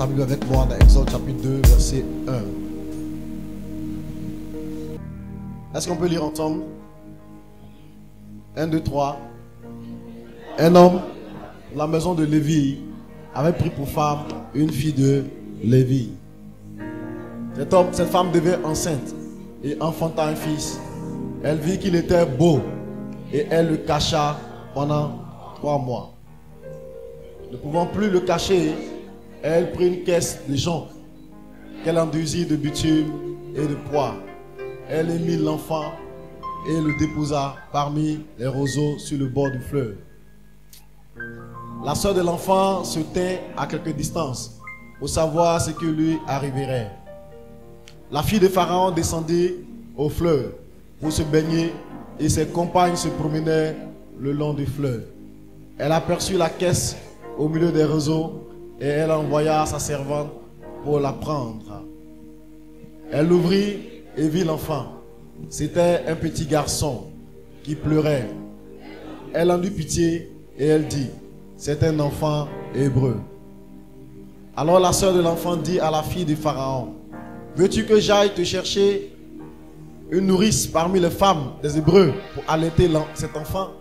ta Bible avec moi dans Exode chapitre 2, verset 1. Est-ce qu'on peut lire ensemble? 1, 2, 3. Un homme de la maison de Lévi avait pris pour femme une fille de Lévi. Cette femme devait enceinte et enfanta un fils. Elle vit qu'il était beau et elle le cacha pendant 3 mois. Ne pouvant plus le cacher, elle prit une caisse de jonc qu'elle enduisit de bitume et de pois. Elle émit l'enfant et le déposa parmi les roseaux sur le bord du fleuve. La sœur de l'enfant se tint à quelque distance pour savoir ce qui lui arriverait. La fille de Pharaon descendit au fleuve pour se baigner et ses compagnes se promenaient le long du fleuve. Elle aperçut la caisse au milieu des roseaux et elle envoya sa servante pour la prendre. Elle l'ouvrit et vit l'enfant. C'était un petit garçon qui pleurait. Elle en eut pitié et elle dit: c'est un enfant hébreu. Alors la sœur de l'enfant dit à la fille de Pharaon: veux-tu que j'aille te chercher une nourrice parmi les femmes des Hébreux pour allaiter cet enfant?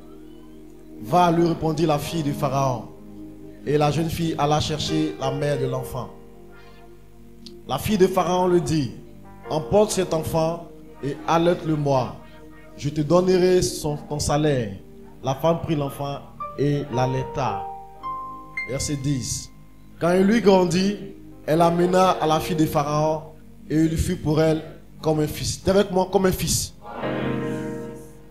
Va, lui répondit la fille de Pharaon. Et la jeune fille alla chercher la mère de l'enfant. La fille de Pharaon lui dit: emporte cet enfant et allaite-le-moi. Je te donnerai ton salaire. La femme prit l'enfant et l'allaita. Verset 10. Quand il lui grandit, elle amena à la fille de Pharaon et il fut pour elle comme un fils. T'es avec moi, comme un fils.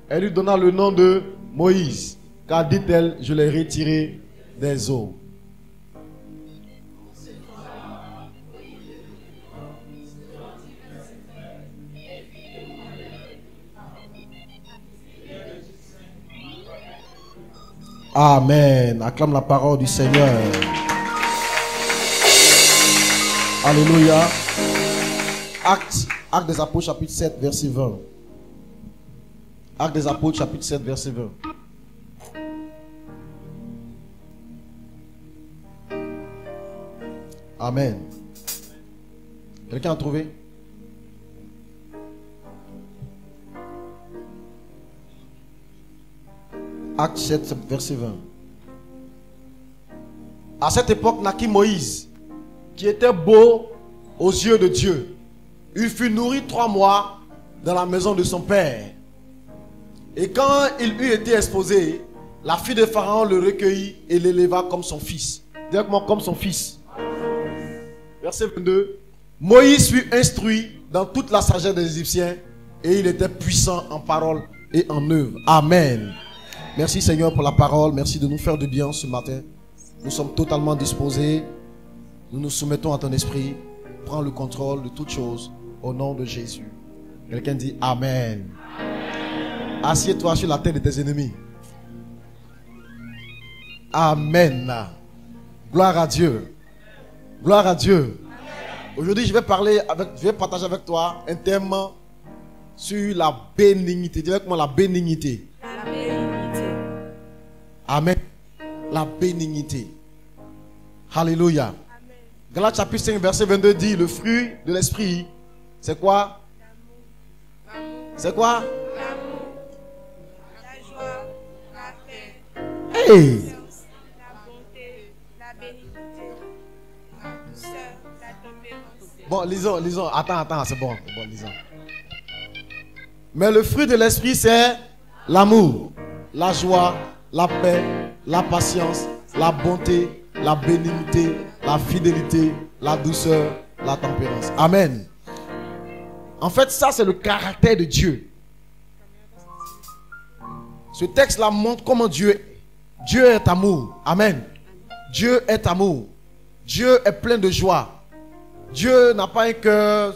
Elle lui donna le nom de Moïse, car dit-elle, je l'ai retiré des eaux. Amen. Acclame la parole du Seigneur. Alléluia. Acte des Apôtres chapitre 7 verset 20. Acte des Apôtres chapitre 7 verset 20. Amen. Quelqu'un a trouvé? Acte 7 verset 20. À cette époque naquit Moïse, qui était beau aux yeux de Dieu. Il fut nourri 3 mois dans la maison de son père. Et quand il eut été exposé, la fille de Pharaon le recueillit et l'éleva comme son fils. Directement comme son fils. Verset 22. Moïse fut instruit dans toute la sagesse des Égyptiens et il était puissant en parole et en œuvre. Amen. Merci Seigneur pour la parole. Merci de nous faire du bien ce matin. Nous sommes totalement disposés. Nous nous soumettons à ton esprit. Prends le contrôle de toutes choses au nom de Jésus. Quelqu'un dit Amen. Assieds-toi sur la tête de tes ennemis. Amen. Gloire à Dieu. Gloire à Dieu. Aujourd'hui, je vais partager avec toi un thème sur la bénignité. Dis avec moi la bénignité. La bénignité. Amen. La bénignité. Alléluia. Amen. Galates chapitre 5 verset 22 dit: le fruit de l'esprit, c'est quoi? C'est quoi? L'amour, la joie, la paix, Hey! la bonté, la bénignité, la douceur, la tempérance. Bon, lisons. Attends, c'est bon, lisons. Mais le fruit de l'esprit, c'est l'amour, la joie, la paix, la patience, la bonté, la bénignité, la fidélité, la douceur, la tempérance. Amen. En fait, ça, c'est le caractère de Dieu. Ce texte-là montre comment Dieu est. Dieu est amour. Amen. Dieu est amour. Dieu est plein de joie. Dieu n'a pas un cœur.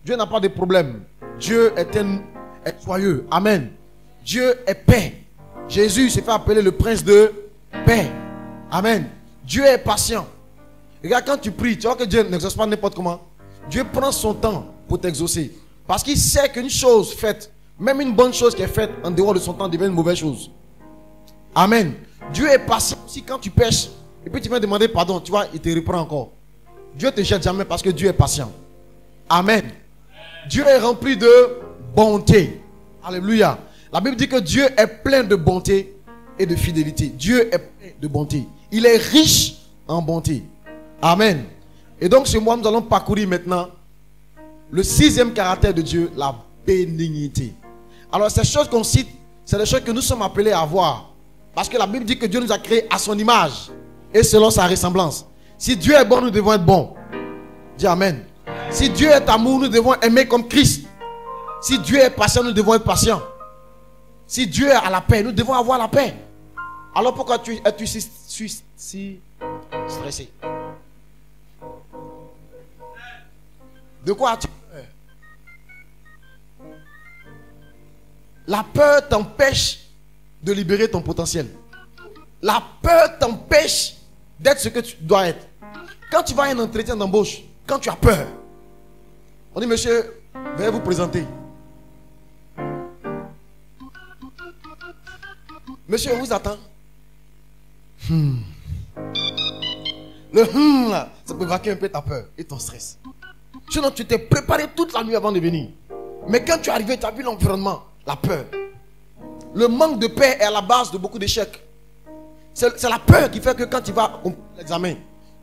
Dieu n'a pas de problème. Dieu est joyeux. Amen. Dieu est paix. Jésus s'est fait appeler le prince de paix. Amen. Dieu est patient. Regarde, quand tu pries, tu vois que Dieu n'exauce pas n'importe comment. Dieu prend son temps pour t'exaucer. Parce qu'il sait qu'une chose faite, même une bonne chose qui est faite en dehors de son temps, devient une mauvaise chose. Amen. Dieu est patient aussi quand tu pêches. Et puis tu vas demander pardon. Tu vois, il te reprend encore. Dieu te jette jamais parce que Dieu est patient. Amen. Dieu est rempli de bonté. Alléluia. La Bible dit que Dieu est plein de bonté et de fidélité. Dieu est plein de bonté. Il est riche en bonté. Amen. Et donc ce mois, nous allons parcourir maintenant le 6e caractère de Dieu, la bénignité. Alors ces choses qu'on cite, c'est des choses que nous sommes appelés à voir. Parce que la Bible dit que Dieu nous a créés à son image et selon sa ressemblance. Si Dieu est bon, nous devons être bons. Dis Amen. Si Dieu est amour, nous devons aimer comme Christ. Si Dieu est patient, nous devons être patients. Si Dieu a la paix, nous devons avoir la paix. Alors pourquoi es-tu si stressé? De quoi as-tu peur? La peur t'empêche de libérer ton potentiel. La peur t'empêche d'être ce que tu dois être. Quand tu vas à un entretien d'embauche, quand tu as peur, on dit monsieur, veuillez vous présenter. Monsieur, on vous attend. Le là, ça peut vaquer un peu ta peur et ton stress. Sinon, tu t'es préparé toute la nuit avant de venir. Mais quand tu es arrivé, tu as vu l'environnement, la peur. Le manque de paix est à la base de beaucoup d'échecs. C'est la peur qui fait que quand tu vas au l'examen,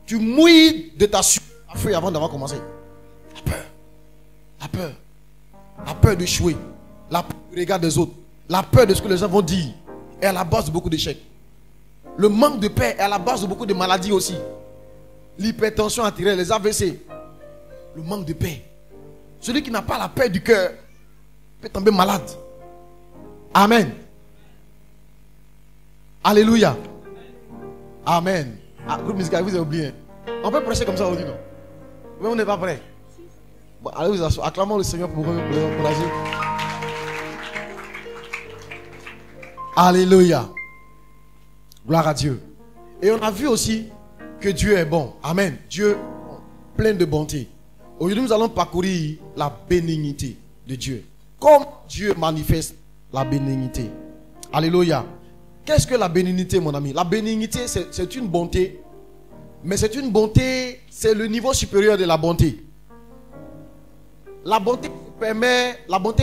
tu mouilles de ta feuille avant d'avoir commencé. La peur. La peur. La peur d'échouer. La peur du regard des autres. La peur de ce que les gens vont dire est à la base de beaucoup d'échecs. Le manque de paix est à la base de beaucoup de maladies aussi. L'hypertension artérielle, les AVC. Le manque de paix. Celui qui n'a pas la paix du cœur peut tomber malade. Amen. Alléluia. Amen. Ah, groupe musical, vous avez oublié. On peut prêcher comme ça aujourd'hui, non? Mais on n'est pas prêt. Bon, allez vous asseoir. Acclamons le Seigneur pour l'encourager. Alléluia. Gloire à Dieu. Et on a vu aussi que Dieu est bon. Amen. Dieu est bon, plein de bonté. Aujourd'hui, nous allons parcourir la bénignité de Dieu. Comme Dieu manifeste la bénignité. Alléluia. Qu'est-ce que la bénignité, mon ami? La bénignité, c'est une bonté. Mais c'est une bonté, c'est le niveau supérieur de la bonté. La bonté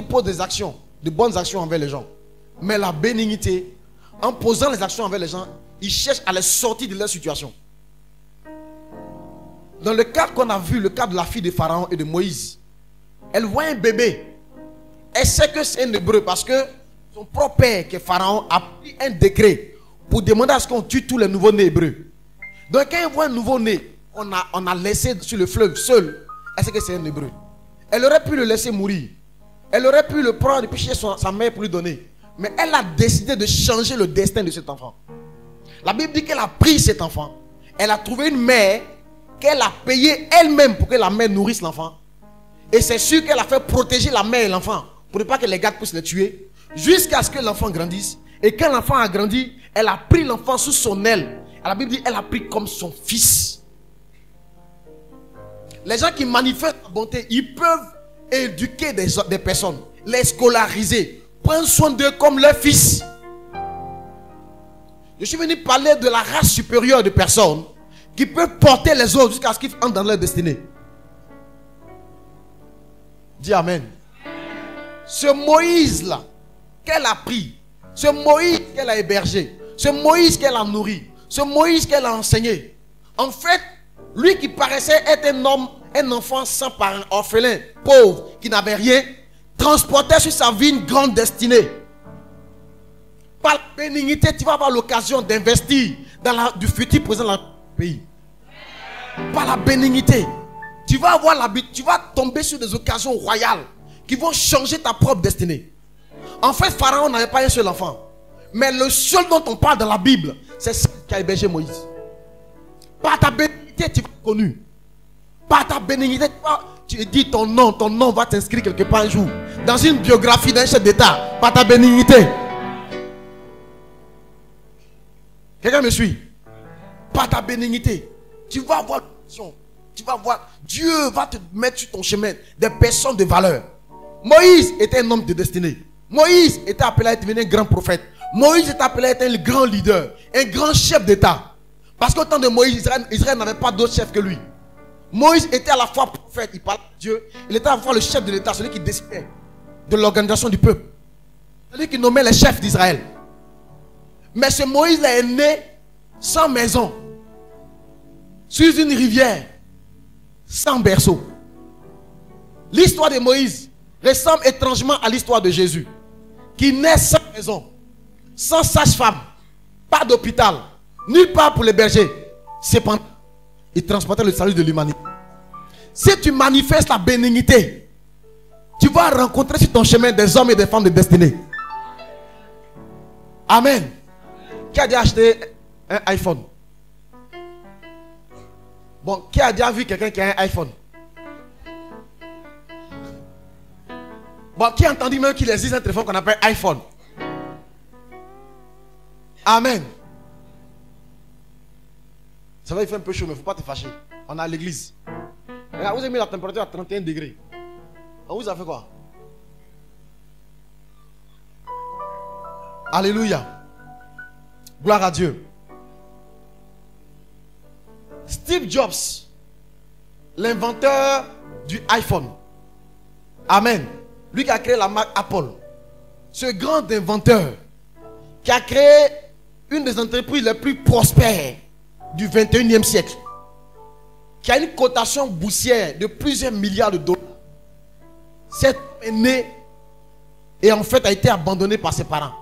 pose des actions, de bonnes actions envers les gens. Mais la bénignité, en posant les actions envers les gens, il cherche à les sortir de leur situation. Dans le cas qu'on a vu, le cas de la fille de Pharaon et de Moïse, elle voit un bébé. Elle sait que c'est un hébreu parce que son propre père, qui est Pharaon, a pris un décret pour demander à ce qu'on tue tous les nouveaux-nés hébreux. Donc quand elle voit un nouveau-né, on a laissé sur le fleuve seul, elle sait que c'est un hébreu. Elle aurait pu le laisser mourir. Elle aurait pu le prendre et puis chez sa mère pour lui donner. Mais elle a décidé de changer le destin de cet enfant. La Bible dit qu'elle a pris cet enfant. Elle a trouvé une mère qu'elle a payée elle-même pour que la mère nourrisse l'enfant. Et c'est sûr qu'elle a fait protéger la mère et l'enfant pour ne pas que les gars puissent le tuer. Jusqu'à ce que l'enfant grandisse. Et quand l'enfant a grandi, elle a pris l'enfant sous son aile. La Bible dit qu'elle a pris comme son fils. Les gens qui manifestent la bonté, ils peuvent éduquer des personnes, les scolariser, prendre soin d'eux comme leur fils. Je suis venu parler de la race supérieure de personnes qui peuvent porter les autres jusqu'à ce qu'ils entrent dans leur destinée. Dis Amen. Ce Moïse-là, qu'elle a pris, ce Moïse qu'elle a hébergé, ce Moïse qu'elle a nourri, ce Moïse qu'elle a enseigné, en fait, lui qui paraissait être un homme, un enfant sans parents, orphelin, pauvre, qui n'avait rien, transportait sur sa vie une grande destinée. Par la bénignité, tu vas avoir l'occasion d'investir dans du futur présent dans le pays. Par la bénignité, tu vas tomber sur des occasions royales qui vont changer ta propre destinée. En fait, Pharaon n'avait pas un seul enfant. Mais le seul dont on parle dans la Bible, c'est celui qui a hébergé Moïse. Par ta bénignité, tu vas être connu. Par ta bénignité, tu dis ton nom va t'inscrire quelque part un jour. Dans une biographie d'un chef d'État. Par ta bénignité. Quelqu'un me suit? Par ta bénignité, tu vas avoir Dieu va te mettre sur ton chemin des personnes de valeur. Moïse était un homme de destinée. Moïse était appelé à devenir un grand prophète. Moïse était appelé à être un grand leader, un grand chef d'État. Parce qu'au temps de Moïse, Israël n'avait pas d'autre chef que lui. Moïse était à la fois prophète, il parlait de Dieu. Il était à la fois le chef de l'État, celui qui décidait de l'organisation du peuple. Celui qui nommait les chefs d'Israël. Mais ce Moïse-là est né sans maison, sur une rivière, sans berceau. L'histoire de Moïse ressemble étrangement à l'histoire de Jésus, qui naît sans maison, sans sage-femme, pas d'hôpital, nulle part pour les bergers. Cependant, il transportait le salut de l'humanité. Si tu manifestes la bénignité, tu vas rencontrer sur ton chemin des hommes et des femmes de destinée. Amen. Qui a déjà acheté un iPhone? Bon, qui a déjà vu quelqu'un qui a un iPhone? Bon, qui a entendu même qu'il existe un téléphone qu'on appelle iPhone? Amen. Ça va, il fait un peu chaud, mais il ne faut pas te fâcher. On est à l'église. Regarde, vous avez mis la température à 31 degrés. On vous a fait quoi? Alléluia. Gloire à Dieu. Steve Jobs, l'inventeur du iPhone. Amen. Lui qui a créé la marque Apple. Ce grand inventeur qui a créé une des entreprises les plus prospères du 21e siècle. Qui a une cotation boursière de plusieurs milliards de dollars. Cet homme est né et en fait a été abandonné par ses parents.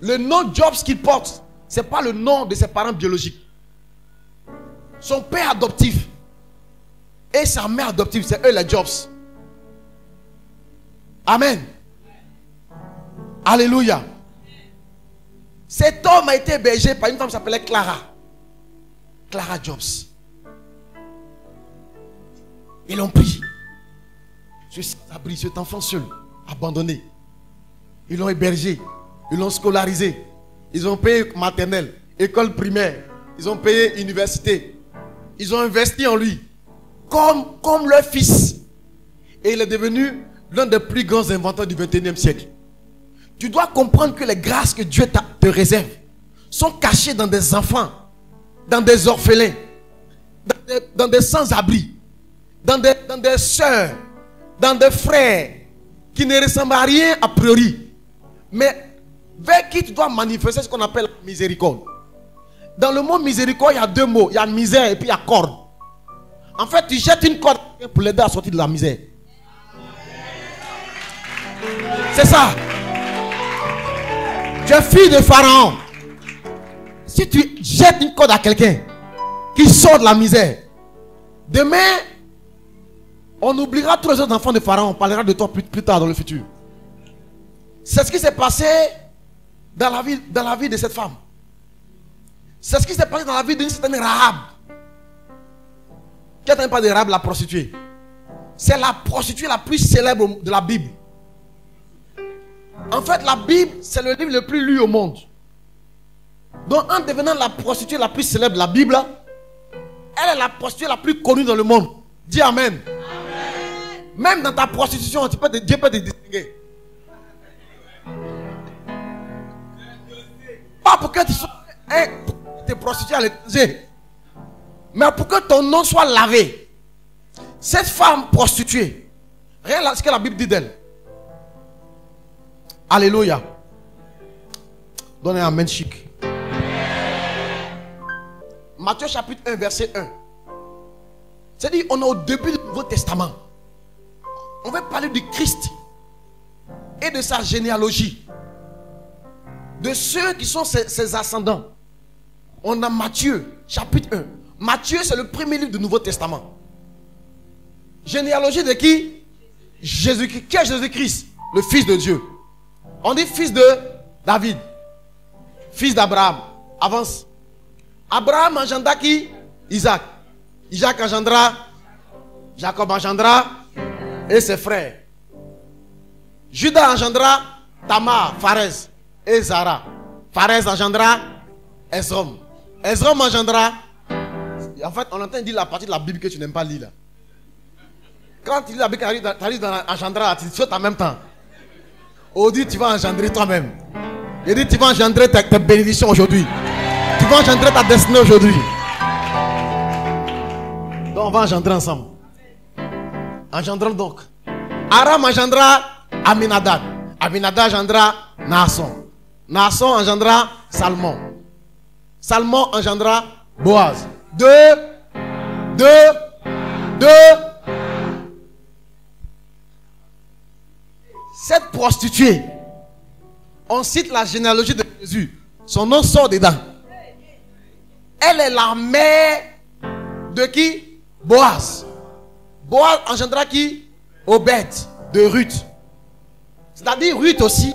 Le nom Jobs qu'il porte, ce n'est pas le nom de ses parents biologiques. Son père adoptif et sa mère adoptive, c'est eux les Jobs. Amen. Alléluia. Cet homme a été hébergé par une femme qui s'appelait Clara. Clara Jobs. Ils l'ont pris. Cet enfant seul, abandonné. Ils l'ont hébergé. Ils l'ont scolarisé. Ils ont payé maternelle, école primaire. Ils ont payé université. Ils ont investi en lui. Comme leur fils. Et il est devenu l'un des plus grands inventeurs du 21e siècle. Tu dois comprendre que les grâces que Dieu te réserve sont cachées dans des enfants, dans des orphelins, dans des sans-abri, dans des soeurs, dans des frères qui ne ressemblent à rien a priori, mais vers qui tu dois manifester ce qu'on appelle la miséricorde. Dans le mot miséricorde, il y a deux mots. Il y a misère et puis il y a corde. En fait, tu jettes une corde pour l'aider à sortir de la misère. C'est ça. Tu es fille de Pharaon. Si tu jettes une corde à quelqu'un qui sort de la misère, demain, on oubliera tous les autres enfants de Pharaon. On parlera de toi plus tard dans le futur. C'est ce qui s'est passé dans la vie de cette femme. C'est ce qui s'est passé dans la vie d'une certaine Rahab. Qui n'entend pas de Rahab, la prostituée? C'est la prostituée la plus célèbre de la Bible. En fait, la Bible, c'est le livre le plus lu au monde. Donc, en devenant la prostituée la plus célèbre de la Bible, elle est la prostituée la plus connue dans le monde. Dis Amen. Amen. Même dans ta prostitution, Dieu peut te distinguer. Pas pour que tu sois prostituée à l'étranger, mais pour que ton nom soit lavé. Cette femme prostituée, regarde ce que la Bible dit d'elle. Alléluia. Donnez un amen chic. Matthieu chapitre 1 verset 1. C'est-à-dire on est au début du Nouveau Testament. On va parler du Christ et de sa généalogie, de ceux qui sont ses ascendants. On a Matthieu chapitre 1. Matthieu, c'est le premier livre du Nouveau Testament. Généalogie de qui? Jésus-Christ. Qui est Jésus-Christ? Le Fils de Dieu. On dit fils de David, fils d'Abraham. Avance. Abraham engendra qui? Isaac. Isaac engendra Jacob, engendra et ses frères. Judas engendra Tamar, Pharez et Zara. Pharez engendra Esrom. Esrom engendra. En fait, on entend dire la partie de la Bible que tu n'aimes pas lire là. Quand tu lis la Bible, tu arrives dans engendra, tu sautes en même temps. Aujourd'hui, tu vas engendrer toi-même. Il dit, tu vas engendrer ta bénédiction aujourd'hui. Tu vas engendrer ta destinée aujourd'hui. Donc on va engendrer ensemble. Engendrant donc. Aram engendra Aminadab. Aminadab engendra Naasson. Naasson engendra Salmon. Salmon engendra Boaz. Deux. Cette prostituée, on cite la généalogie de Jésus. Son nom sort dedans. Elle est la mère de qui? Boaz. Boaz engendra qui? Obed, de Ruth. C'est-à-dire Ruth aussi.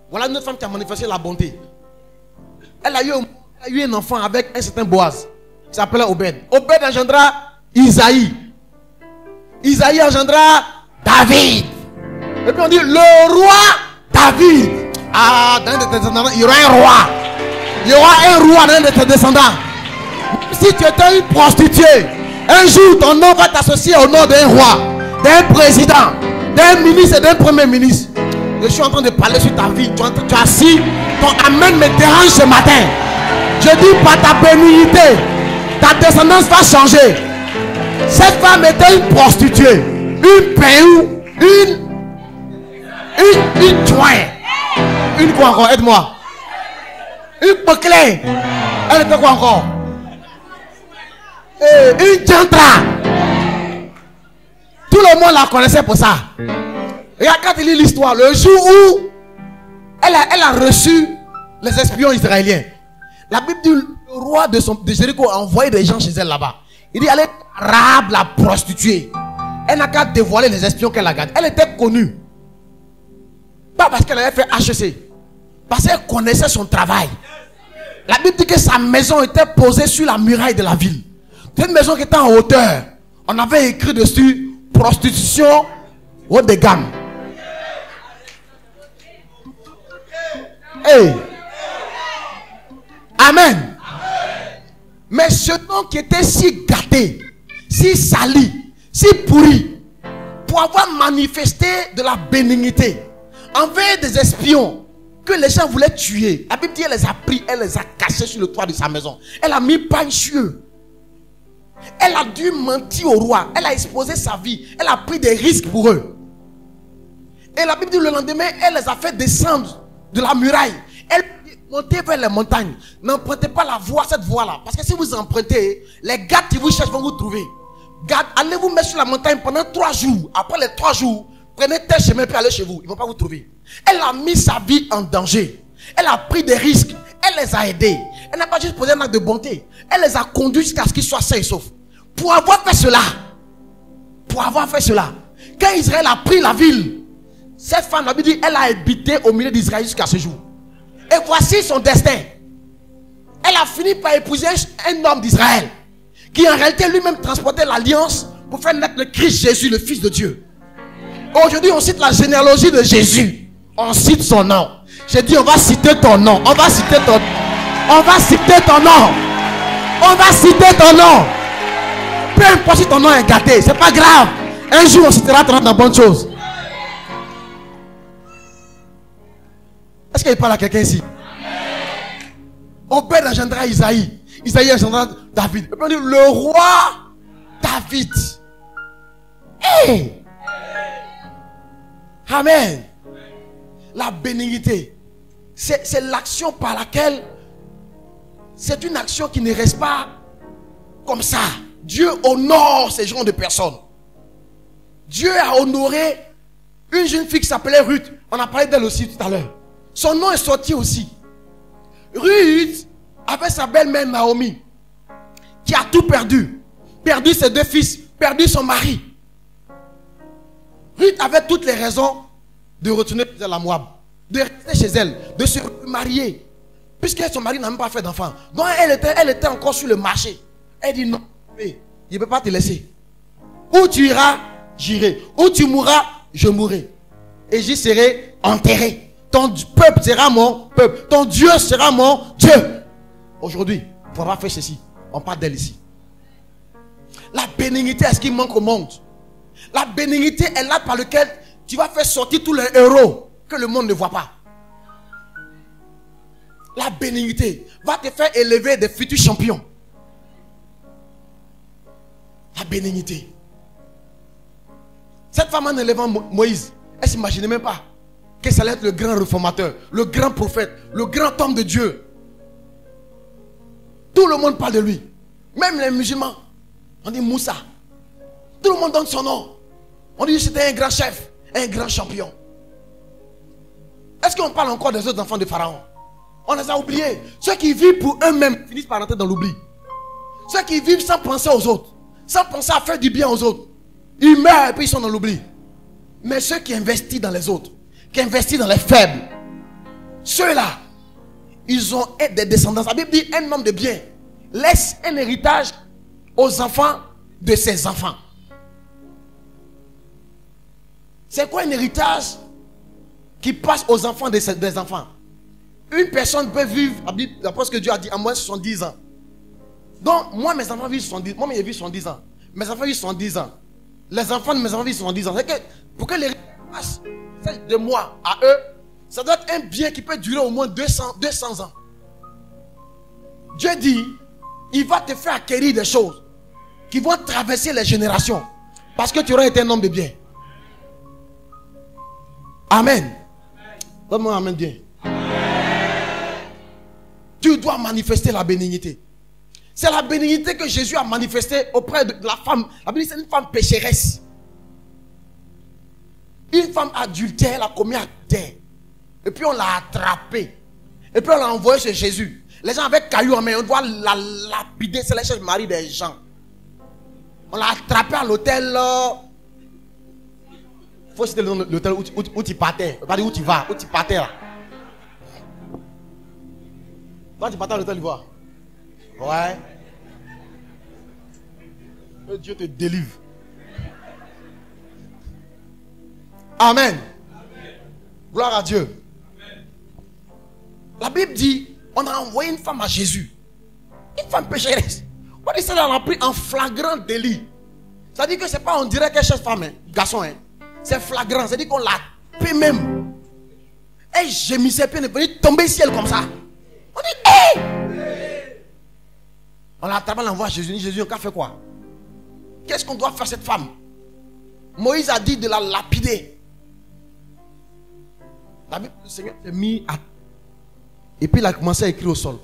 Voilà une autre femme qui a manifesté la bonté. Elle a eu un enfant avec un certain Boaz. Qui s'appelait Obed. Obed engendra Isaïe. Isaïe engendra David. Et puis on dit le roi David. Ah, dans tes descendants, il y aura un roi. Il y aura un roi dans tes descendants. Si tu étais une prostituée, un jour ton nom va t'associer au nom d'un roi, d'un président, d'un ministre et d'un premier ministre. Je suis en train de parler sur ta vie. Tu es assis, ton amen me dérange ce matin. Je dis par ta bénignité, ta descendance va changer. Cette femme était une prostituée, une péou, une joie. Une quoi encore? Aide-moi. Une bouclée. Elle était quoi encore? Une jantra. Tout le monde la connaissait pour ça. Regarde quand il lit l'histoire, le jour où elle a reçu les espions israéliens. La Bible dit le roi de Jéricho a envoyé des gens chez elle là-bas. Il dit allez, Rahab la prostituée. Elle n'a qu'à dévoiler les espions qu'elle a gardés. Elle était connue. Pas parce qu'elle avait fait HEC. Parce qu'elle connaissait son travail. La Bible dit que sa maison était posée sur la muraille de la ville. C'est une maison qui était en hauteur. On avait écrit dessus prostitution haut de gamme. Hey. Amen. Mais ce nom qui était si gâté, si sali, si pourri, pour avoir manifesté de la bénignité envers des espions que les gens voulaient tuer. La Bible dit elle les a pris, elle les a cachés sur le toit de sa maison. Elle a mis pain sur eux. Elle a dû mentir au roi. Elle a exposé sa vie. Elle a pris des risques pour eux. Et la Bible dit le lendemain, elle les a fait descendre de la muraille. Elle montez vers les montagnes. N'empruntez pas la voie, cette voie-là. Parce que si vous empruntez, les gars qui vous cherchent vont vous trouver. Allez vous mettre sur la montagne pendant 3 jours. Après les 3 jours, prenez tel chemin puis allez chez vous. Ils ne vont pas vous trouver. Elle a mis sa vie en danger. Elle a pris des risques. Elle les a aidés. Elle n'a pas juste posé un acte de bonté. Elle les a conduits jusqu'à ce qu'ils soient sains et saufs. Pour avoir fait cela, quand Israël a pris la ville, cette femme, la Bible dit, elle a habité au milieu d'Israël jusqu'à ce jour. Et voici son destin. Elle a fini par épouser un homme d'Israël qui en réalité lui-même transportait l'alliance pour faire naître le Christ Jésus, le Fils de Dieu. Aujourd'hui, on cite la généalogie de Jésus. On cite son nom. J'ai dit, on va citer ton nom. On va citer ton nom. Peu importe si ton nom est gâté, c'est pas grave. Un jour, on citera ton nom dans bonnes choses. Est-ce qu'il parle à quelqu'un ici? Obed engendra Isaïe. Isaïe engendra David. Et puis on dit le roi David. Hey! Amen. La bénignité, c'est l'action par laquelle, c'est une action qui ne reste pas comme ça. Dieu honore ces genres de personnes. Dieu a honoré une jeune fille qui s'appelait Ruth. On a parlé d'elle aussi tout à l'heure. Son nom est sorti aussi. Ruth avait sa belle-mère Naomi, qui a tout perdu. Perdu ses 2 fils, perdu son mari. Ruth avait toutes les raisons de retourner chez elle à Moab, de rester chez elle, de se marier, puisque son mari n'a même pas fait d'enfant. Donc elle était encore sur le marché. Elle dit non, je ne peux pas te laisser. Où tu iras, j'irai. Où tu mourras, je mourrai. Et j'y serai enterré. Ton peuple sera mon peuple. Ton Dieu sera mon Dieu. Aujourd'hui, pour avoir fait ceci, on parle d'elle ici. La bénignité est ce qui manque au monde. La bénignité est là par laquelle tu vas faire sortir tous les héros que le monde ne voit pas. La bénignité va te faire élever des futurs champions. La bénignité. Cette femme en élevant Moïse, elle ne s'imaginait même pas que ça allait être le grand réformateur, le grand prophète, le grand homme de Dieu. Tout le monde parle de lui. Même les musulmans. On dit Moussa. Tout le monde donne son nom. On dit que c'était un grand chef, un grand champion. Est-ce qu'on parle encore des autres enfants de Pharaon? On les a oubliés. Ceux qui vivent pour eux-mêmes finissent par rentrer dans l'oubli. Ceux qui vivent sans penser aux autres, sans penser à faire du bien aux autres, ils meurent et puis ils sont dans l'oubli. Mais ceux qui investissent dans les autres, qui investissent dans les faibles, ceux-là, ils ont des descendants. La Bible dit un homme de bien laisse un héritage aux enfants de ses enfants. C'est quoi un héritage qui passe aux enfants des enfants? Une personne peut vivre, d'après ce que Dieu a dit, à moins de 70 ans. Donc, moi, mes enfants vivent 70 ans. Moi, j'ai vécu 70 ans. Mes enfants vivent 70 ans. Les enfants de mes enfants vivent 70 ans. C'est que, pour que l'héritage passe de moi à eux, ça doit être un bien qui peut durer au moins 200 ans. Dieu dit, il va te faire acquérir des choses qui vont traverser les générations. Parce que tu auras été un homme de bien. Amen. Donne-moi un amen bien. Tu dois manifester la bénignité. C'est la bénignité que Jésus a manifestée auprès de la femme. La Bible dit c'est une femme pécheresse. Une femme adultère, elle a commis adultère. Et puis on l'a attrapée. Et puis on l'a envoyée chez Jésus. Les gens avec cailloux en main, on doit la lapider. C'est la chef Marie des gens. On l'a attrapée à l'hôtel. Il faut citer le nom de l'hôtel où tu partais. Pas dire où tu vas, où tu partais là. Toi tu partais à l'hôtel d'Ivoire. Ouais. Que Dieu te délivre. Amen. Gloire à Dieu. Amen. La Bible dit, on a envoyé une femme à Jésus. Une femme pécheresse. On dit ça, on l'a pris en flagrant délit. Ça dit que c'est pas on dirait qu'elle cherche femme, garçon. C'est flagrant. Ça dit qu'on l'a pris même. Elle gémissait, puis elle est venue tomber ciel comme ça. On dit, hé! On l'a attrapé, on l'envoie à Jésus. Jésus, on a fait quoi? Qu'est-ce qu'on doit faire cette femme? Moïse a dit de la lapider. La Bible, le Seigneur s'est mis à... Et puis il a commencé à écrire au sol.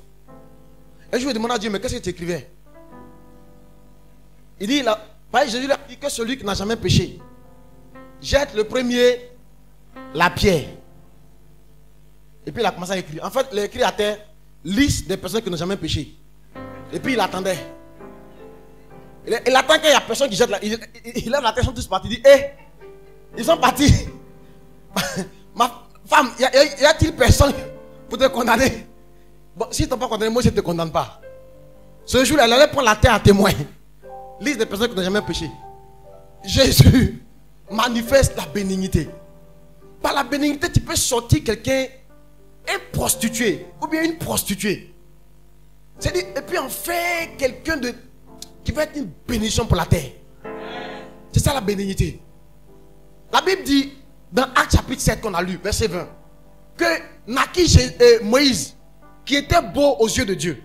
Et je lui ai demandé à Dieu, mais qu'est-ce que tu écrivais? Il dit, Jésus lui a dit que celui qui n'a jamais péché jette le premier la pierre. Et puis il a commencé à écrire. En fait, il a écrit à terre liste des personnes qui n'ont jamais péché. Et puis il attendait. Il attend qu'il y a personne qui jette la... Il lève la tête, ils sont tous partis. Il dit, hé, ils sont partis. Ma femme, y a-t-il personne pour te condamner? Bon, s'ils ne t'ont pas condamné, moi je ne te condamne pas. Ce jour-là, elle allait prendre la terre à témoin. Liste des personnes qui n'ont jamais péché. Jésus manifeste la bénignité. Par la bénignité, tu peux sortir quelqu'un, un prostitué, ou bien une prostituée. C'est-à-dire, et puis en faire quelqu'un qui va être une bénédiction pour la terre. C'est ça la bénignité. La Bible dit, dans Actes chapitre 7 qu'on a lu, verset 20, que naquit Moïse, qui était beau aux yeux de Dieu.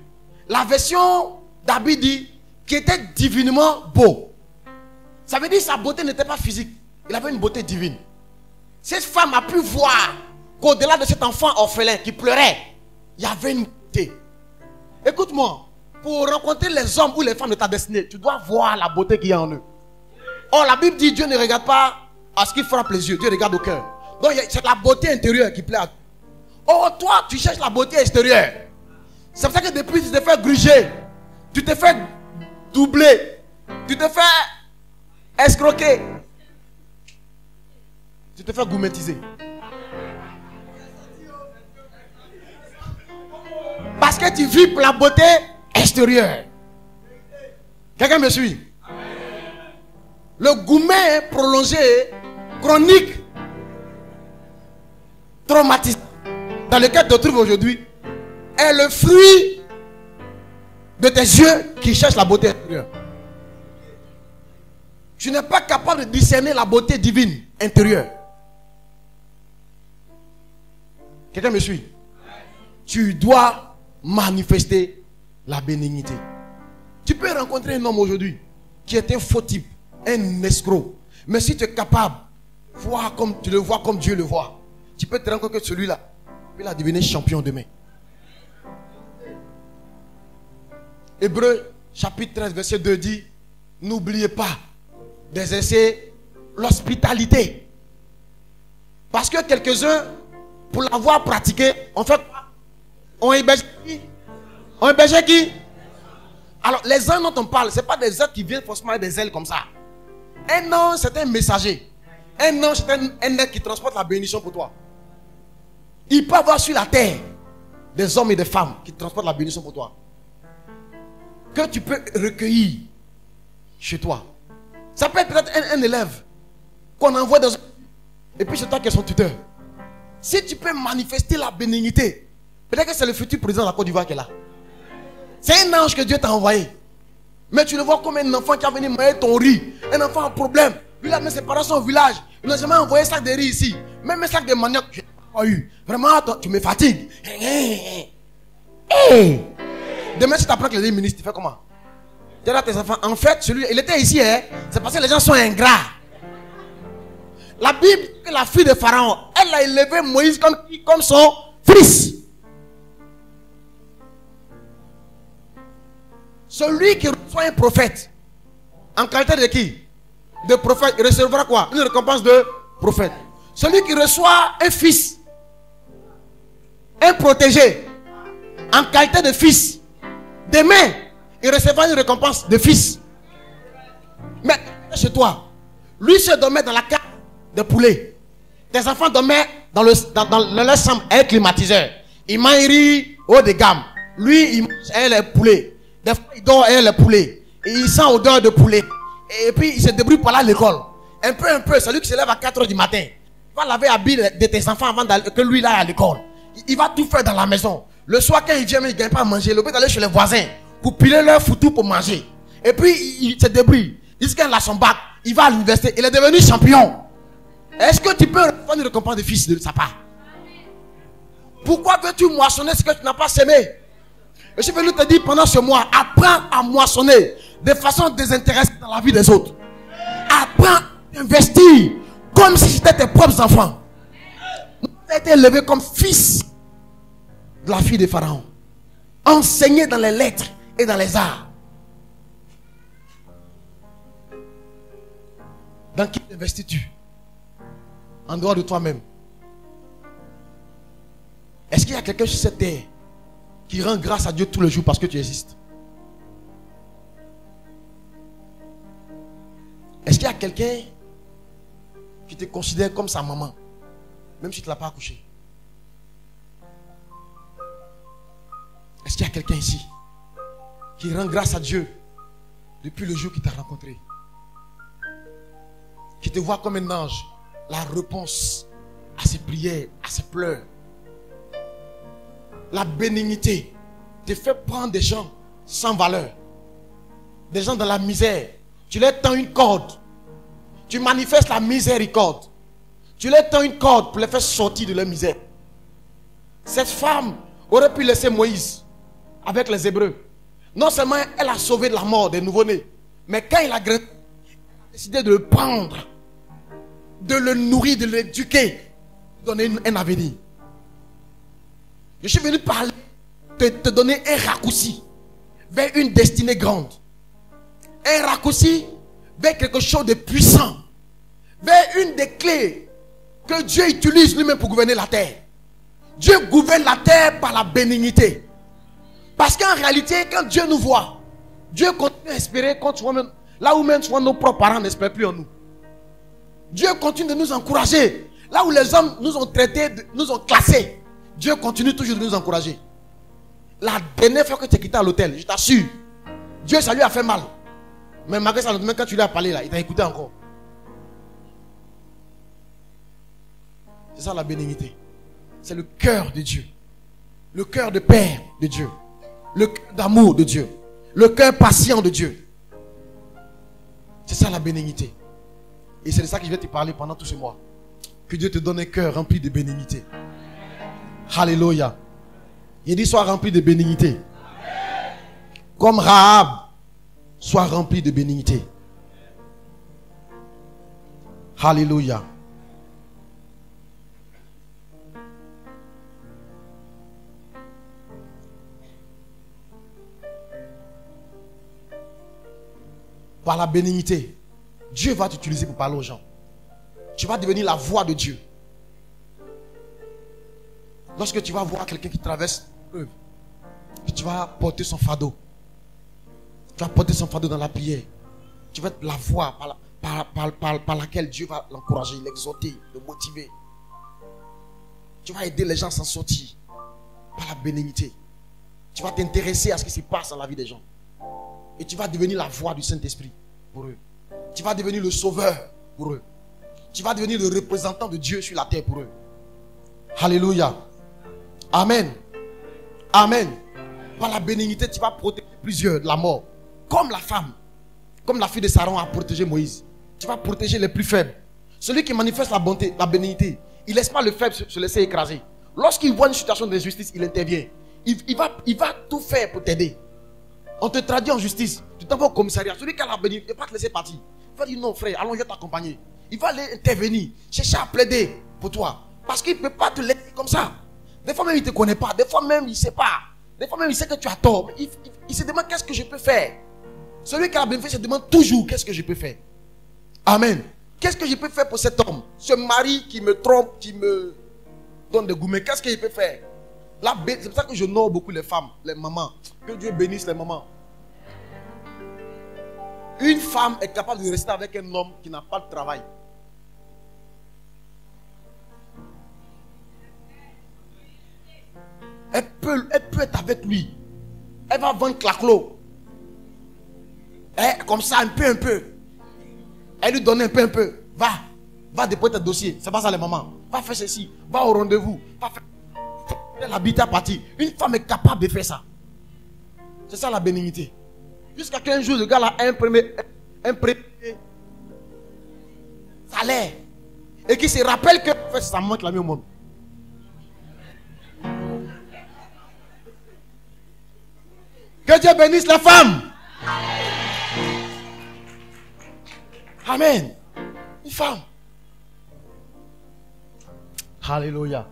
La version d'Abid dit, qui était divinement beau. Ça veut dire que sa beauté n'était pas physique. Il avait une beauté divine. Cette femme a pu voir qu'au-delà de cet enfant orphelin qui pleurait, il y avait une beauté. Écoute-moi, pour rencontrer les hommes ou les femmes de ta destinée, tu dois voir la beauté qu'il y a en eux. Or, la Bible dit, Dieu ne regarde pas à ce qui frappe les yeux, Dieu regarde au cœur. Donc, c'est la beauté intérieure qui plaît à toi. Or, toi, tu cherches la beauté extérieure. C'est pour ça que depuis, tu te fais gruger, tu te fais doubler, tu te fais escroquer, tu te fais gourmetiser. Parce que tu vis pour la beauté extérieure. Quelqu'un me suit? Le gourmet prolongé, chronique, traumatisme, dans lequel tu te trouves aujourd'hui, est le fruit de tes yeux qui cherchent la beauté extérieure. Tu n'es pas capable de discerner la beauté divine intérieure. Quelqu'un me suit? Tu dois manifester la bénignité. Tu peux rencontrer un homme aujourd'hui qui est un faux type, un escroc. Mais si tu es capable, tu le vois comme Dieu le voit, tu peux te rendre compte que celui-là, il va devenir champion demain. Hébreux chapitre 13 verset 2 dit, n'oubliez pas d'exercer l'hospitalité. Parce que quelques-uns, pour l'avoir pratiqué, on fait quoi? On héberge qui? On héberge qui? Alors les anges dont on parle, ce n'est pas des êtres qui viennent forcément avec des ailes comme ça. Un ange, c'est un messager. Un ange, c'est un être qui transporte la bénédiction pour toi. Il peut avoir sur la terre des hommes et des femmes qui transportent la bénédiction pour toi, que tu peux recueillir chez toi. Ça peut être peut-être un élève qu'on envoie dans... Et puis c'est toi qui es son tuteur. Si tu peux manifester la bénignité, peut-être que c'est le futur président de la Côte d'Ivoire qui est là. C'est un ange que Dieu t'a envoyé. Mais tu le vois comme un enfant qui a venu manger ton riz. Un enfant en problème. Lui, il a mis ses parents au village. Il n'a jamais envoyé un sac de riz ici. Même un sac de manioc, je n'ai pas eu. Vraiment, tu me fatigues. Demain, si tu apprends que les ministres, tu fais comment? Tu dis à tes enfants, en fait, celui, il était ici, hein? C'est parce que les gens sont ingrats. La Bible, la fille de Pharaon, elle a élevé Moïse comme son fils. Celui qui reçoit un prophète, en qualité de qui? De prophète, il recevra quoi? Une récompense de prophète. Celui qui reçoit un fils, un protégé, en qualité de fils, demain, il recevra une récompense de fils. Mais chez toi, lui se dormait dans la cage de poulet. Tes enfants dormaient dans leur chambre avec climatiseur. Il mange riz haut de gamme. Lui, il mange avec les poulets. Des fois, il dort avec les poulets. Et il sent odeur de poulet. Et puis, il se débrouille pour aller à l'école. Un peu, celui qui se lève à 4 h du matin. Il va laver l'habit de tes enfants avant que lui aille à l'école. Il va tout faire dans la maison. Le soir, quand il vient, il ne gagne pas à manger. Il peut aller chez les voisins pour piler leur foutu pour manger. Et puis, il se débrouille. Jusqu'à a son bac, il va à l'université. Il est devenu champion. Est-ce que tu peux prendre une récompense de fils de sa part? Pourquoi veux-tu moissonner ce que tu n'as pas semé? Je suis venu te dire pendant ce mois, apprends à moissonner de façon désintéressée dans la vie des autres. Apprends à investir comme si c'était tes propres enfants. Tu as été élevé comme fils de la fille de Pharaon. Enseigné dans les lettres et dans les arts. Dans qui investis-tu? En dehors de toi-même. Est-ce qu'il y a quelqu'un sur cette terre qui rend grâce à Dieu tous les jours parce que tu existes? Est-ce qu'il y a quelqu'un qui te considère comme sa maman, même si tu ne l'as pas accouché? Est-ce qu'il y a quelqu'un ici qui rend grâce à Dieu depuis le jour qu'il t'a rencontré, qui te voit comme un ange, la réponse à ses prières, à ses pleurs? La bénignité te fait prendre des gens sans valeur, des gens dans la misère. Tu leur tends une corde. Tu manifestes la miséricorde. Tu leur tends une corde pour les faire sortir de leur misère. Cette femme aurait pu laisser Moïse avec les Hébreux. Non seulement elle a sauvé de la mort des nouveau-nés, mais quand il a grandi, elle a décidé de le prendre, de le nourrir, de l'éduquer, de donner un avenir. Je suis venu parler, te donner un raccourci vers une destinée grande. Un raccourci vers quelque chose de puissant. Vers une des clés que Dieu utilise lui-même pour gouverner la terre. Dieu gouverne la terre par la bénignité. Parce qu'en réalité, quand Dieu nous voit, Dieu continue à espérer là où même souvent nos propres parents n'espèrent plus en nous. Dieu continue de nous encourager. Là où les hommes nous ont traités, nous ont classés, Dieu continue toujours de nous encourager. La dernière fois que tu es quitté à l'hôtel, je t'assure, Dieu, ça lui a fait mal. Mais malgré ça, quand tu lui as parlé là, il t'a écouté encore. C'est ça la bénignité. C'est le cœur de Dieu. Le cœur de Père de Dieu. Le cœur d'amour de Dieu. Le cœur patient de Dieu. C'est ça la bénignité. Et c'est de ça que je vais te parler pendant tout ce mois. Que Dieu te donne un cœur rempli de bénignité. Alléluia. Il dit sois rempli de bénignité. Comme Rahab, sois rempli de bénignité. Alléluia. Par la bénignité, Dieu va t'utiliser pour parler aux gens. Tu vas devenir la voix de Dieu. Lorsque tu vas voir quelqu'un qui traverse l'épreuve, tu vas porter son fardeau. Tu vas porter son fardeau dans la prière. Tu vas être la voix par laquelle Dieu va l'encourager, l'exhorter, le motiver. Tu vas aider les gens à s'en sortir par la bénignité. Tu vas t'intéresser à ce qui se passe dans la vie des gens. Et tu vas devenir la voix du Saint-Esprit pour eux. Tu vas devenir le sauveur pour eux. Tu vas devenir le représentant de Dieu sur la terre pour eux. Alléluia. Amen. Amen. Par la bénignité, tu vas protéger plusieurs de la mort. Comme la femme, comme la fille de Saron a protégé Moïse. Tu vas protéger les plus faibles. Celui qui manifeste la bonté, la bénignité, il ne laisse pas le faible se laisser écraser. Lorsqu'il voit une situation d'injustice, il intervient. Il va tout faire pour t'aider. On te traduit en justice. Tu t'en vas au commissariat. Celui qui a la bénédiction, il ne va pas te laisser partir. Il va dire non frère, allons, je vais t'accompagner. Il va aller intervenir, chercher à plaider pour toi. Parce qu'il ne peut pas te laisser comme ça. Des fois même il ne te connaît pas. Des fois même il ne sait pas. Des fois même il sait que tu as tort. Mais il se demande qu'est-ce que je peux faire. Celui qui a la bénédiction se demande toujours qu'est-ce que je peux faire. Amen. Qu'est-ce que je peux faire pour cet homme? Ce mari qui me trompe, qui me donne des goûts. Mais qu'est-ce que je peux faire? C'est pour ça que je honore beaucoup les femmes, les mamans. Que Dieu bénisse les mamans. Une femme est capable de rester avec un homme qui n'a pas de travail. Elle peut être avec lui. Elle va vendre claclo. Comme ça, un peu. Elle lui donne un peu. Va déposer tes dossiers. C'est pas ça les mamans. Va faire ceci. Va au rendez-vous. Va faire... Elle habite à partir. Une femme est capable de faire ça. C'est ça la bénignité. Jusqu'à qu'un jour, le gars a un premier salaire. Et qui se rappelle que c'est sa maman qui l'a mis au monde. Que Dieu bénisse la femme. Amen. Une femme. Alléluia.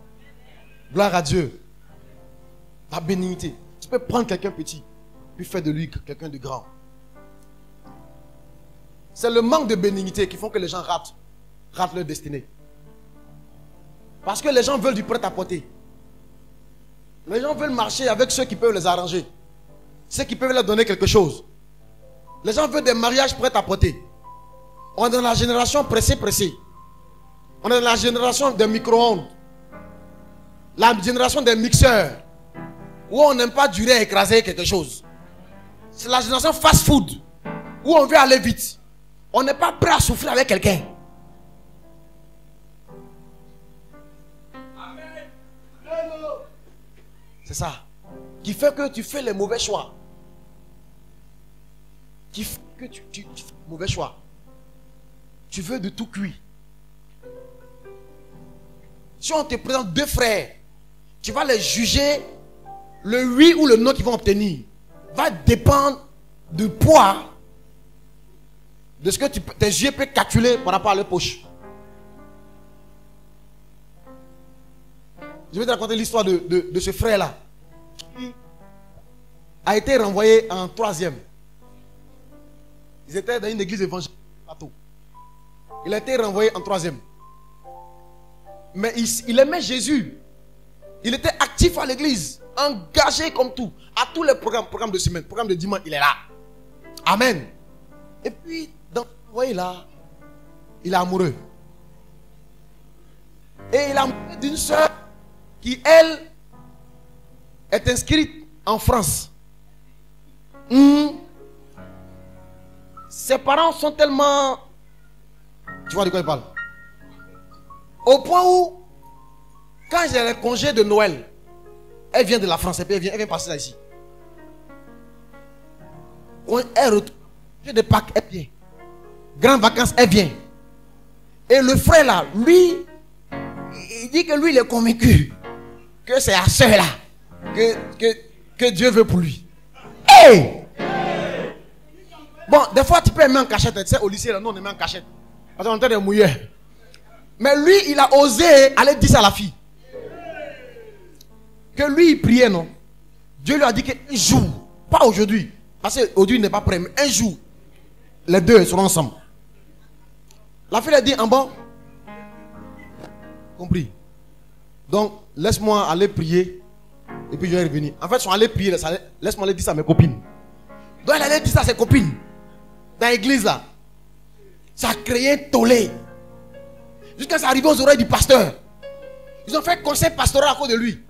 Gloire à Dieu. La bénignité. Tu peux prendre quelqu'un petit, puis faire de lui quelqu'un de grand. C'est le manque de bénignité qui font que les gens ratent leur destinée. Parce que les gens veulent du prêt-à-porter. Les gens veulent marcher avec ceux qui peuvent les arranger. Ceux qui peuvent leur donner quelque chose. Les gens veulent des mariages prêt-à-porter. On est dans la génération pressée. On est dans la génération des micro-ondes. La génération des mixeurs. Où on n'aime pas durer à écraser quelque chose. C'est la génération fast-food. Où on veut aller vite. On n'est pas prêt à souffrir avec quelqu'un. C'est ça. Qui fait que tu fais les mauvais choix. Qui fait que tu fais les mauvais choix. Tu veux de tout cuit. Si on te présente deux frères, tu vas les juger. Le oui ou le non qu'ils vont obtenir va dépendre du poids de ce que tes yeux peuvent calculer par rapport à leur poche. Je vais te raconter l'histoire de ce frère-là qui a été renvoyé en 3e. Ils étaient dans une église évangélique. Il a été renvoyé en 3e. Mais il aimait Jésus. Il était actif à l'église, engagé comme tout, à tous les programmes de semaine, programme de dimanche, il est là. Amen. Et puis, vous voyez là, il est amoureux. Et il est amoureux d'une soeur qui, elle, est inscrite en France. Ses parents sont tellement... Tu vois de quoi il parle? Au point où, quand j'ai les congés de Noël, elle vient de la France et puis elle vient passer là ici. Quand elle retourne, de Pâques, elle vient. Grandes vacances, elle vient. Et le frère là, lui, il dit que lui, il est convaincu que c'est la soeur là que Dieu veut pour lui. Hey! Bon, des fois tu peux aimer en cachette. Tu sais, au lycée, là, nous on aimait en cachette. Parce qu'on était des mouillés. Mais lui, il a osé aller dire ça à la fille. Que lui, il priait, non? Dieu lui a dit qu'un jour, pas aujourd'hui, parce qu'aujourd'hui il n'est pas prêt, mais un jour, les deux seront ensemble. La fille a dit, en bon, compris. Donc, laisse-moi aller prier, et puis je vais revenir. En fait, ils sont allés prier, laisse-moi aller dire ça à mes copines. Donc, elle allait dire ça à ses copines, dans l'église là. Ça a créé un tollé. Jusqu'à ça arrive aux oreilles du pasteur. Ils ont fait conseil pastoral à cause de lui.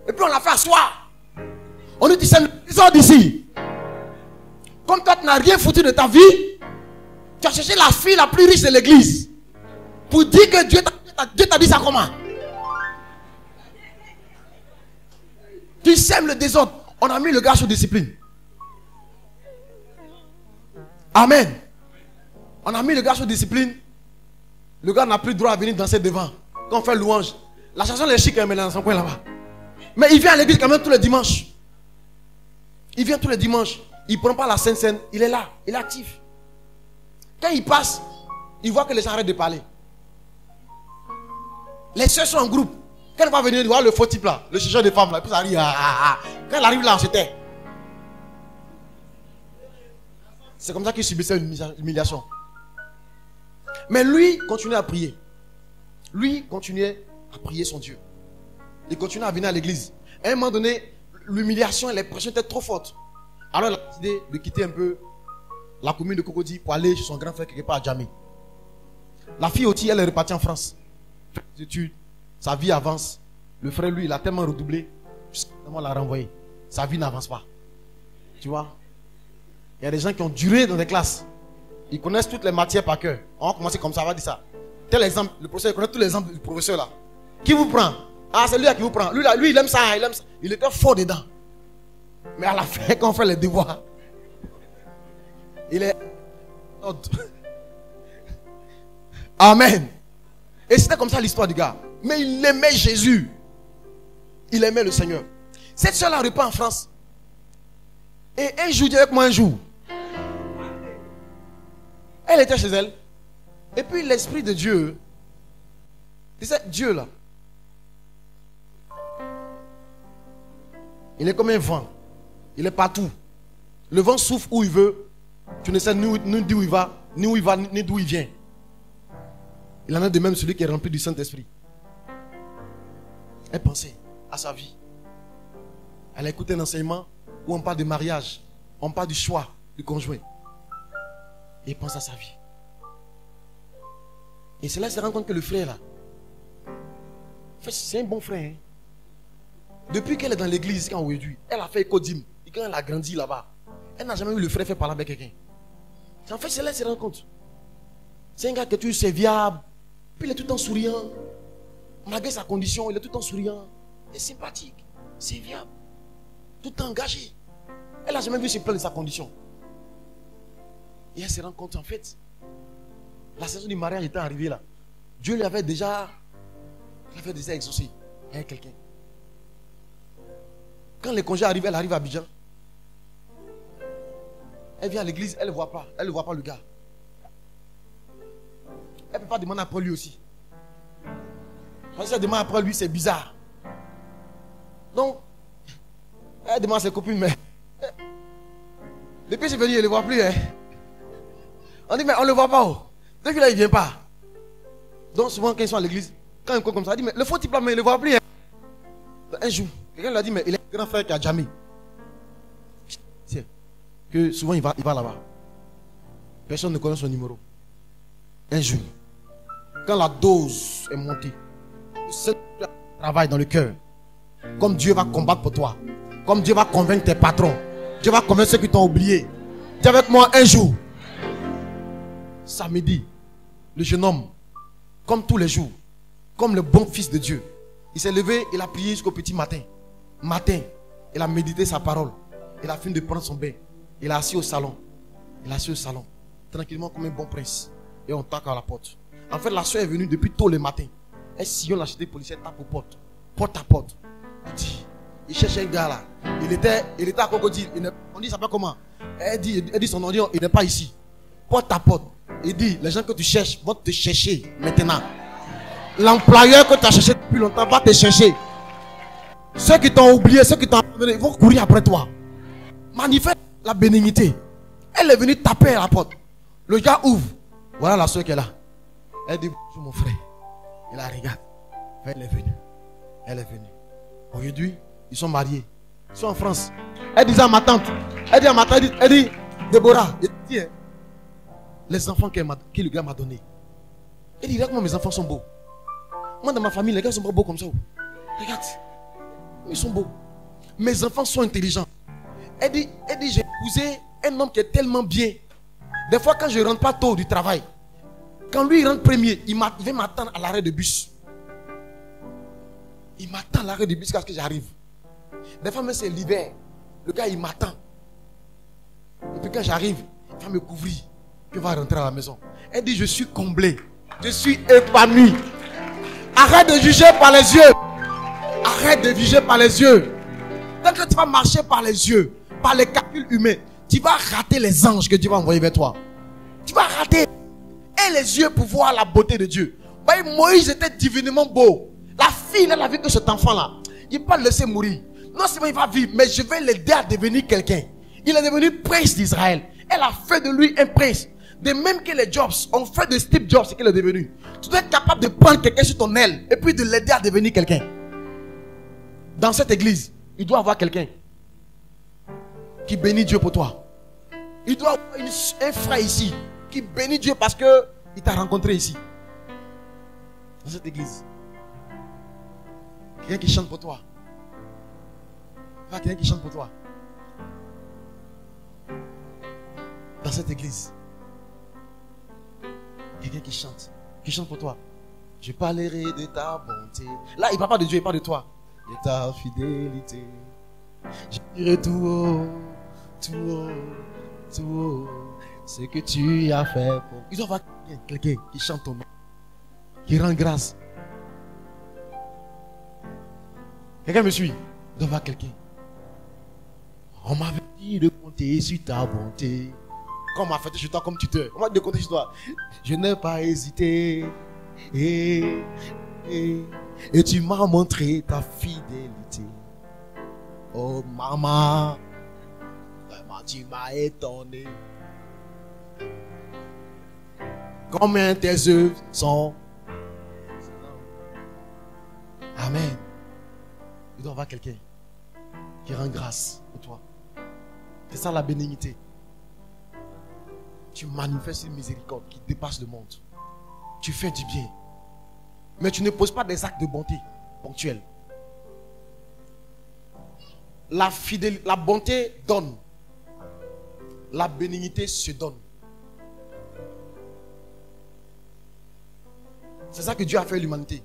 Et puis on l'a fait asseoir. On lui dit, sors d'ici. Comme toi, tu n'as rien foutu de ta vie, tu as cherché la fille la plus riche de l'église. Pour dire que Dieu t'a dit ça comment? Tu sèmes le désordre. On a mis le gars sous discipline. Amen. On a mis le gars sous discipline. Le gars n'a plus droit à venir danser devant. Quand on fait louange. La chanson est chic, mais dans son coin là-bas. Mais il vient à l'église quand même tous les dimanches. Il vient tous les dimanches. Il ne prend pas la Sainte Seine. Il est là. Il est actif. Quand il passe, il voit que les gens arrêtent de parler. Les soeurs sont en groupe. Quand elle va venir voir le faux type là, le chercheur de femmes là, puis ça arrive. Quand elle arrive là, on se tait. C'est comme ça qu'il subissait une humiliation. Mais lui continuait à prier. Lui continuait à prier son Dieu. Il continuait à venir à l'église. À un moment donné, l'humiliation et les pressions étaient trop fortes. Alors il a décidé de quitter un peu la commune de Cocody pour aller chez son grand frère quelque part à Djamé. La fille aussi, elle est repartie en France. Ses études, sa vie avance. Le frère, lui, il a tellement redoublé, jusqu'à l'a renvoyé. Sa vie n'avance pas. Tu vois? Il y a des gens qui ont duré dans des classes. Ils connaissent toutes les matières par cœur. On va commencer comme ça, on va dire ça. Tel exemple, le professeur, il connaît tous les exemples du professeur là. Qui vous prend? Ah, c'est lui là qui vous prend. Lui, là, lui, il aime ça, il aime ça. Il était fort dedans. Mais à la fin, quand on fait les devoirs, il est... Amen. Et c'était comme ça l'histoire du gars. Mais il aimait Jésus. Il aimait le Seigneur. Cette soeur-là repart en France. Et un jour, dis avec moi un jour. Elle était chez elle. Et puis l'Esprit de Dieu, c'est Dieu là. Il est comme un vent. Il est partout. Le vent souffle où il veut. Tu ne sais ni d'où il va, ni d'où il vient. Il en a de même celui qui est rempli du Saint-Esprit. Elle pensait à sa vie. Elle a écouté un enseignement où on parle de mariage. On parle du choix du conjoint. Et il pense à sa vie. Et c'est là qu'il se rend compte que le frère là, en fait, c'est un bon frère. Hein. Depuis qu'elle est dans l'église, quand aujourd'hui, elle a fait écodim. Et quand elle a grandi là-bas, elle n'a jamais vu le frère faire parler avec quelqu'un. En fait, c'est là qu'il se rend compte. C'est un gars que tu sais viable. Puis il est tout le temps souriant. Malgré sa condition, il est tout le temps souriant. Il est sympathique. C'est viable. Tout le temps engagé. Elle n'a jamais vu se plaindre de sa condition. Et elle se rend compte, en fait, la saison du mariage était arrivée là. Dieu lui avait déjà exaucé avec quelqu'un. Quand les congés arrivent, elle arrive à Abidjan. Elle vient à l'église, elle ne voit pas. Elle ne voit pas le gars. Elle ne peut pas demander après lui aussi. Parce qu'elle demande après lui, c'est bizarre. Donc, elle demande à ses copines, mais depuis c'est venu, elle ne le voit plus. Hein. On dit, mais on ne le voit pas. Oh. Depuis là, il ne vient pas. Donc, souvent, quand ils sont à l'église, quand ils sont comme ça, elle dit, mais le faux type là, mais il ne le voit plus. Hein. Un jour, quelqu'un lui a dit, mais il est un grand frère qui a jamais. C'est que souvent, il va là-bas. Personne ne connaît son numéro. Un jour, quand la dose est montée, le Seigneur travaille dans le cœur. Comme Dieu va combattre pour toi. Comme Dieu va convaincre tes patrons. Dieu va convaincre ceux qui t'ont oublié. Dis avec moi un jour. Samedi, le jeune homme, comme tous les jours, comme le bon fils de Dieu, il s'est levé, il a prié jusqu'au petit matin. Matin, il a médité sa parole. Il a fini de prendre son bain. Il a assis au salon. Il a assis au salon. Tranquillement comme un bon prince. Et on tape à la porte. En fait, la soeur est venue depuis tôt le matin. Elle sillonne la cité policière, tape aux portes. Porte à porte. Il cherche un gars là. Il était à Cocody. On dit, ça s'appelle comment? Elle dit son nom, il n'est pas ici. Porte à porte. Il dit, les gens que tu cherches vont te chercher maintenant. L'employeur que tu as cherché depuis longtemps va te chercher. Ceux qui t'ont oublié, ceux qui t'ont abandonné, ils vont courir après toi. Manifeste la bénignité. Elle est venue taper à la porte. Le gars ouvre. Voilà la soeur qui est là. Elle dit bonjour mon frère. Il la regarde. Elle est venue. Elle est venue. Aujourd'hui, ils sont mariés. Ils sont en France. Elle disait à ma tante. Elle dit à ma tante, elle dit Déborah, les enfants que le gars m'a donné. Elle dit regarde comment mes enfants sont beaux. Moi dans ma famille, les gars sont pas beaux comme ça. Regarde. Ils sont beaux. Mes enfants sont intelligents. Elle dit j'ai épousé un homme qui est tellement bien. Des fois quand je ne rentre pas tôt du travail, quand lui il rentre premier, il vient m'attendre à l'arrêt de bus. Il m'attend à l'arrêt de bus jusqu'à ce que j'arrive. Des fois même c'est l'hiver. Le gars il m'attend. Et puis quand j'arrive, il va me couvrir. Puis il va rentrer à la maison. Elle dit je suis comblé. Je suis épanoui. Arrête de juger par les yeux. Arrête de juger par les yeux. Tant que tu vas marcher par les yeux, par les calculs humains, tu vas rater les anges que Dieu va envoyer vers toi. Tu vas rater. Et les yeux pour voir la beauté de Dieu. Voyez, Moïse était divinement beau. La fille, elle a vu que cet enfant-là, il ne va pas le laisser mourir. Non seulement il va vivre, mais je vais l'aider à devenir quelqu'un. Il est devenu prince d'Israël. Elle a fait de lui un prince. De même que les Jobs ont fait de Steve Jobs ce qu'il est devenu. Tu dois être capable de prendre quelqu'un sur ton aile et puis de l'aider à devenir quelqu'un. Dans cette église, il doit y avoir quelqu'un qui bénit Dieu pour toi. Il doit y avoir un frère ici qui bénit Dieu parce qu'il t'a rencontré ici. Dans cette église. Quelqu'un qui chante pour toi. Quelqu'un qui chante pour toi. Dans cette église. Quelqu'un qui chante pour toi. Je parlerai de ta bonté. Là, il ne parle pas de Dieu, il parle de toi. De ta fidélité. Je dirai tout haut, tout haut, tout haut, ce que tu as fait pour. Il doit y avoir quelqu'un qui chante ton nom, qui rend grâce. Quelqu'un me suit? Il doit y avoir quelqu'un. On m'avait dit de compter sur ta bonté. Quand on m'a fait sur toi comme tuteur, on m'a dit de compter sur toi. Je n'ai pas hésité. Et tu m'as montré ta fidélité. Oh maman, vraiment tu m'as étonné. Combien tes œuvres sont. Amen. Il doit y avoir quelqu'un qui rend grâce pour toi. C'est ça la bénignité. Tu manifestes une miséricorde qui dépasse le monde. Tu fais du bien. Mais tu ne poses pas des actes de bonté ponctuels. La bonté donne. La bénignité se donne. C'est ça que Dieu a fait à l'humanité.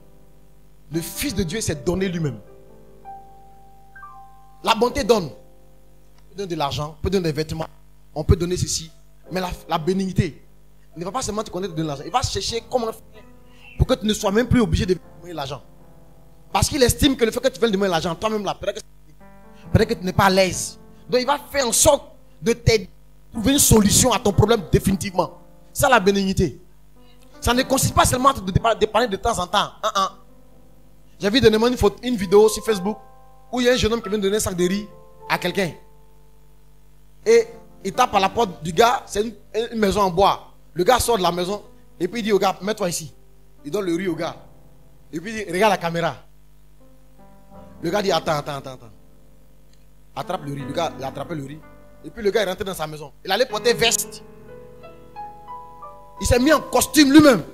Le Fils de Dieu s'est donné lui-même. La bonté donne. On peut donner de l'argent, on peut donner des vêtements, on peut donner ceci. Mais la bénignité ne va pas seulement te connaître de donner l'argent. Il va chercher comment faire pour que tu ne sois même plus obligé de demander l'argent. Parce qu'il estime que le fait que tu veuilles demander l'argent, toi-même là, peut-être que tu n'es pas à l'aise. Donc il va faire en sorte de t'aider à trouver une solution à ton problème définitivement. Ça la bénignité. Ça ne consiste pas seulement de dépanner de temps en temps. J'ai vu dernièrement une vidéo sur Facebook où il y a un jeune homme qui vient de donner un sac de riz à quelqu'un. Et il tape à la porte du gars, c'est une maison en bois. Le gars sort de la maison et puis il dit au gars, mets-toi ici. Il donne le riz au gars. Et puis il dit, regarde la caméra. Le gars dit, attends. Attrape le riz. Le gars, il a attrapé le riz. Et puis le gars est rentré dans sa maison. Il allait porter veste. Il s'est mis en costume lui-même.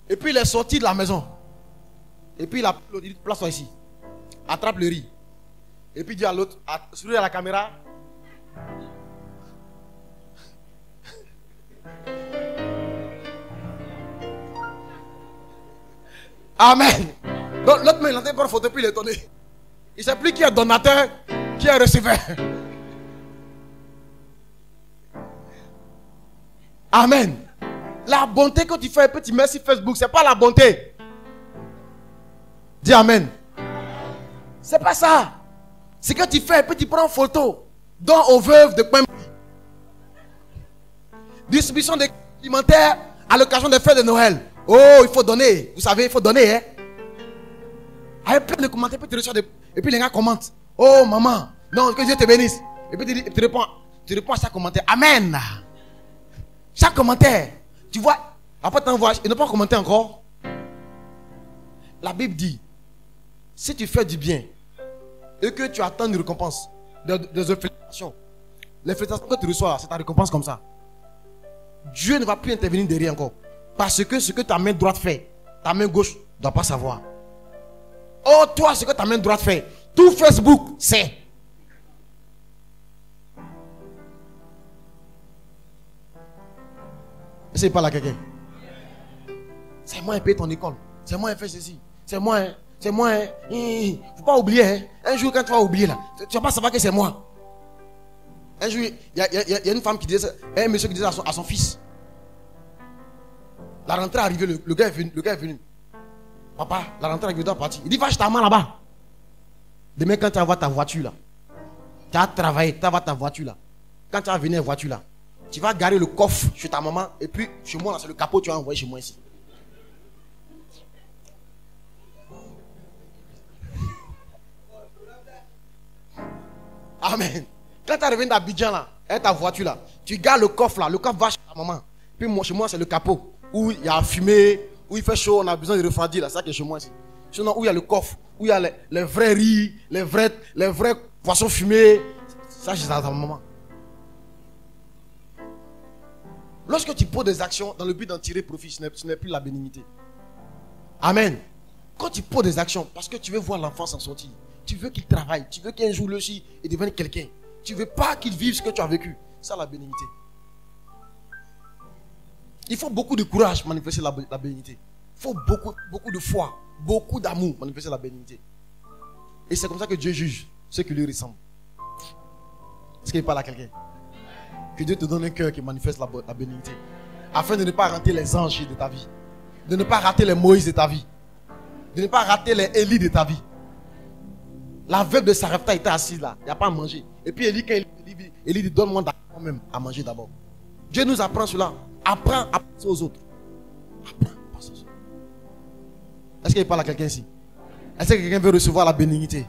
Et puis il est sorti de la maison. Et puis il a dit, place-toi ici. Attrape le riz. Et puis il dit à l'autre, souris à la caméra. Amen. Donc l'autre main, il n'entend pas une photo, puis il est étonné. Il ne sait plus qui est donateur, qui est receveur. Amen. La bonté que tu fais, petit merci Facebook, ce n'est pas la bonté. Dis Amen. C'est pas ça. Ce que tu fais, puis tu prends une photo. Don aux veuves de Kwembi. Distribution d'alimentaires à l'occasion des fêtes de Noël. Oh, il faut donner. Vous savez, il faut donner. Hein? Avec plein de commentaires, puis tu reçois et puis les gars commentent. Oh, maman, non, que Dieu te bénisse. Et puis tu réponds à chaque commentaire. Amen. Chaque commentaire. Tu vois, après tu envoies, et ne pas commenter encore. La Bible dit, si tu fais du bien et que tu attends une récompense, des félicitations, les félicitations que tu reçois, c'est ta récompense comme ça. Dieu ne va plus intervenir derrière encore. Parce que ce que ta main droite fait, ta main gauche ne doit pas savoir. Oh, toi, ce que ta main droite fait, tout Facebook sait. C'est pas là quelqu'un. C'est moi qui paye ton école. C'est moi qui fait ceci. C'est moi. C'est moi. Il ne faut pas oublier. Hein. Un jour, quand tu vas oublier là, tu ne vas pas savoir que c'est moi. Un jour, il y a une femme qui disait, un monsieur qui disait à son fils. La rentrée est arrivée, le gars est venu. Papa, la rentrée est arrivée, il doit partir. Il dit, va chez ta maman là-bas. Demain, quand tu vas voir ta voiture là, tu as travaillé, tu vas voir ta voiture là. Quand tu vas venir à la voiture là, tu vas garer le coffre chez ta maman. Et puis, chez moi, là, c'est le capot que tu vas envoyer chez moi ici. Amen. Quand tu arrives d'Abidjan là, avec ta voiture là, tu gardes le coffre là, le coffre va chez ta maman. Puis moi, chez moi, c'est le capot. Où il y a fumée, où il fait chaud, on a besoin de refroidir là, c'est ça qui est chez moi ici. Sinon, où il y a le coffre, où il y a les vrais riz, les vrais poissons fumés, ça c'est ta maman. Lorsque tu poses des actions dans le but d'en tirer profit, ce n'est plus la bénignité. Amen. Quand tu poses des actions, parce que tu veux voir l'enfant s'en sortir, tu veux qu'il travaille, tu veux qu'un jour lui aussi il devienne quelqu'un. Tu ne veux pas qu'il vive ce que tu as vécu. C'est la bénignité. Il faut beaucoup de courage pour manifester la bénignité. Il faut beaucoup de foi, beaucoup d'amour pour manifester la bénignité. Et c'est comme ça que Dieu juge ceux qui lui ressemblent. Est-ce qu'il parle à quelqu'un? Que Dieu te donne un cœur qui manifeste la bénignité. Afin de ne pas rater les anges de ta vie. De ne pas rater les Moïse de ta vie. De ne pas rater les Élie de ta vie. La veuve de Sarepta était assise là. Il n'y a pas à manger. Et puis Élie, quand Élie dit donne-moi d'abord même à manger d'abord. Dieu nous apprend cela. Apprends à passer aux autres. Apprends à passer aux autres. Est-ce qu'il parle à quelqu'un ici? Est-ce que quelqu'un veut recevoir la bénignité?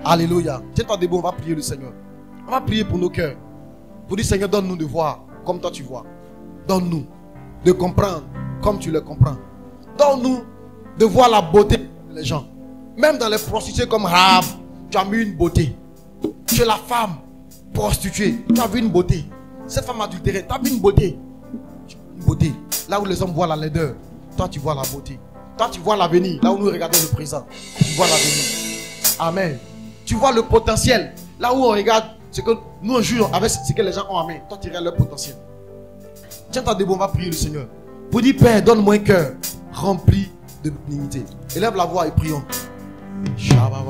Alléluia. Tiens-toi debout, on va prier le Seigneur. On va prier pour nos cœurs. Pour dire Seigneur, donne-nous de voir comme toi tu vois. Donne-nous de comprendre comme tu le comprends. Donne-nous de voir la beauté des gens. Même dans les prostituées comme Rahab, tu as mis une beauté. Tu es la femme prostituée, tu as vu une beauté. Cette femme adultérée, tu as vu une beauté. Une beauté. Là où les hommes voient la laideur, toi tu vois la beauté. Toi tu vois l'avenir. Là où nous regardons le présent, tu vois l'avenir. Amen. Tu vois le potentiel. Là où on regarde ce que nous on juge avec ce que les gens ont en main. Toi tu regardes leur potentiel. Tiens-toi debout, on va prier le Seigneur. Pour dire Père, donne-moi un cœur rempli de bénignité. Élève la voix et prions. Shabba,